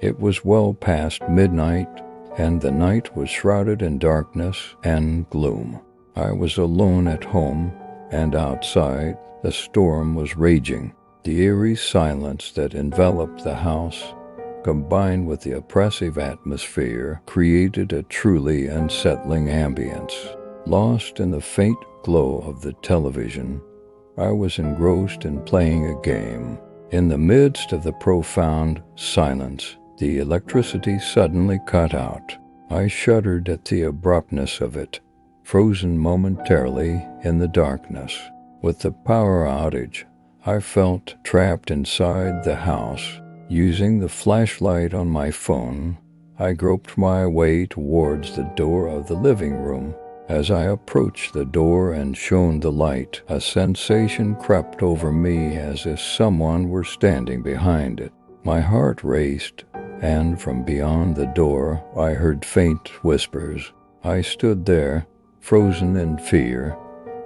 It was well past midnight, and the night was shrouded in darkness and gloom. I was alone at home, and outside the storm was raging. The eerie silence that enveloped the house, combined with the oppressive atmosphere, created a truly unsettling ambience. Lost in the faint glow of the television, I was engrossed in playing a game. In the midst of the profound silence, the electricity suddenly cut out. I shuddered at the abruptness of it, frozen momentarily in the darkness. With the power outage, I felt trapped inside the house. Using the flashlight on my phone, I groped my way towards the door of the living room. As I approached the door and shone the light, a sensation crept over me as if someone were standing behind it. My heart raced, and from beyond the door I heard faint whispers. I stood there, frozen in fear,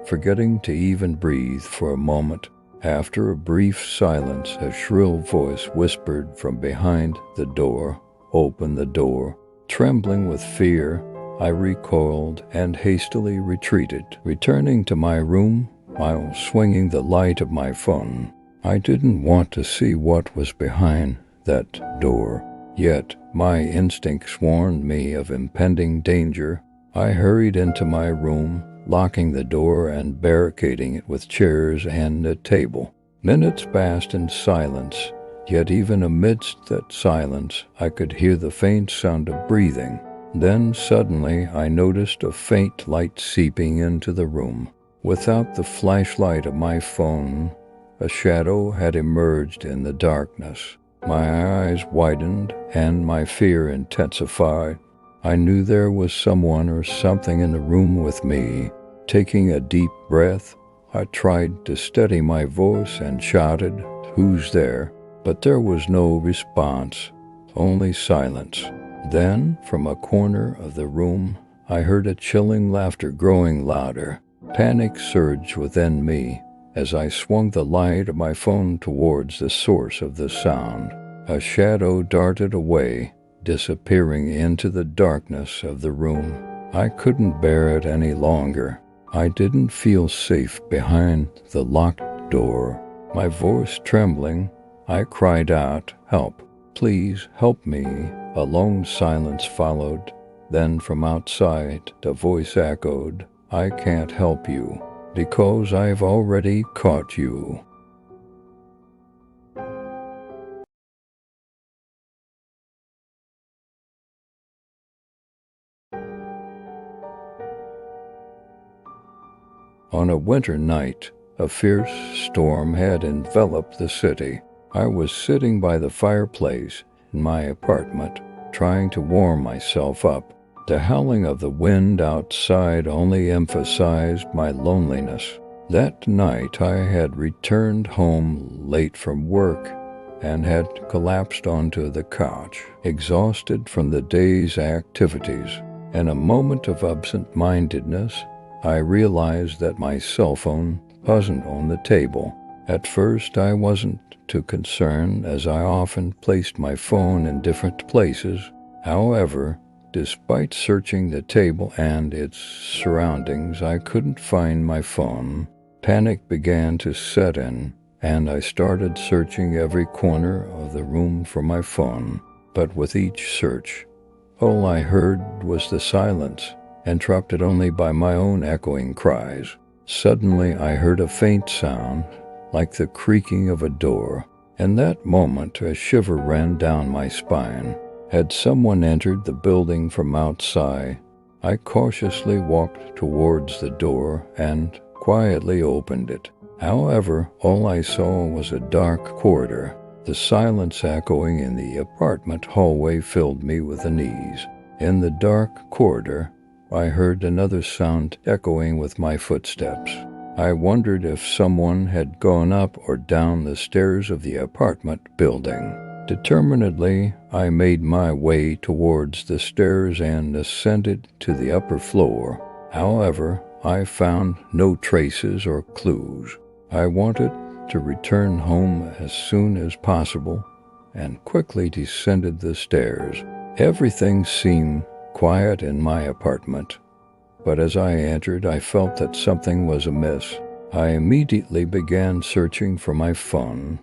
forgetting to even breathe for a moment. After a brief silence, a shrill voice whispered from behind the door, "Open the door." Trembling with fear, I recoiled and hastily retreated, returning to my room while swinging the light of my phone. I didn't want to see what was behind that door, yet my instincts warned me of impending danger. I hurried into my room, locking the door and barricading it with chairs and a table. Minutes passed in silence, yet even amidst that silence I could hear the faint sound of breathing. Then suddenly I noticed a faint light seeping into the room. Without the flashlight of my phone, a shadow had emerged in the darkness. My eyes widened and my fear intensified. I knew there was someone or something in the room with me. Taking a deep breath, I tried to steady my voice and shouted, "Who's there?" But there was no response, only silence. Then, from a corner of the room, I heard a chilling laughter growing louder. Panic surged within me as I swung the light of my phone towards the source of the sound. A shadow darted away, disappearing into the darkness of the room. I couldn't bear it any longer. I didn't feel safe behind the locked door. My voice trembling, I cried out, "Help! Please help me!" A long silence followed. Then from outside, the voice echoed, "I can't help you, because I've already caught you." On a winter night, a fierce storm had enveloped the city. I was sitting by the fireplace in my apartment, trying to warm myself up. The howling of the wind outside only emphasized my loneliness. That night I had returned home late from work and had collapsed onto the couch, exhausted from the day's activities. In a moment of absent-mindedness, I realized that my cell phone wasn't on the table. At first I wasn't too concerned, as I often placed my phone in different places. However, despite searching the table and its surroundings, I couldn't find my phone. Panic began to set in, and I started searching every corner of the room for my phone. But with each search, all I heard was the silence, interrupted only by my own echoing cries. Suddenly I heard a faint sound, like the creaking of a door. In that moment, a shiver ran down my spine. Had someone entered the building from outside? I cautiously walked towards the door and quietly opened it. However, all I saw was a dark corridor. The silence echoing in the apartment hallway filled me with unease. In the dark corridor, I heard another sound echoing with my footsteps. I wondered if someone had gone up or down the stairs of the apartment building. Determinedly, I made my way towards the stairs and ascended to the upper floor. However, I found no traces or clues. I wanted to return home as soon as possible, and quickly descended the stairs. Everything seemed quiet in my apartment, but as I entered, I felt that something was amiss. I immediately began searching for my phone,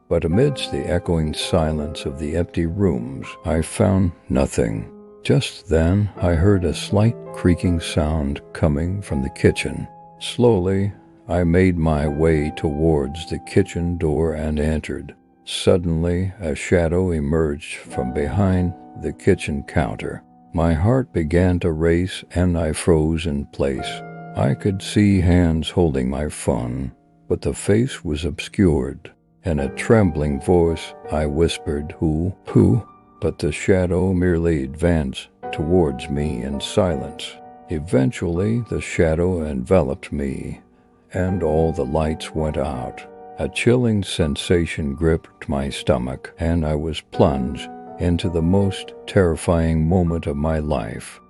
but amidst the echoing silence of the empty rooms, I found nothing. Just then, I heard a slight creaking sound coming from the kitchen. Slowly, I made my way towards the kitchen door and entered. Suddenly, a shadow emerged from behind the kitchen counter. My heart began to race and I froze in place. I could see hands holding my phone, but the face was obscured. In a trembling voice, I whispered, Who? But the shadow merely advanced towards me in silence. Eventually, the shadow enveloped me, and all the lights went out. A chilling sensation gripped my stomach, and I was plunged into the most terrifying moment of my life.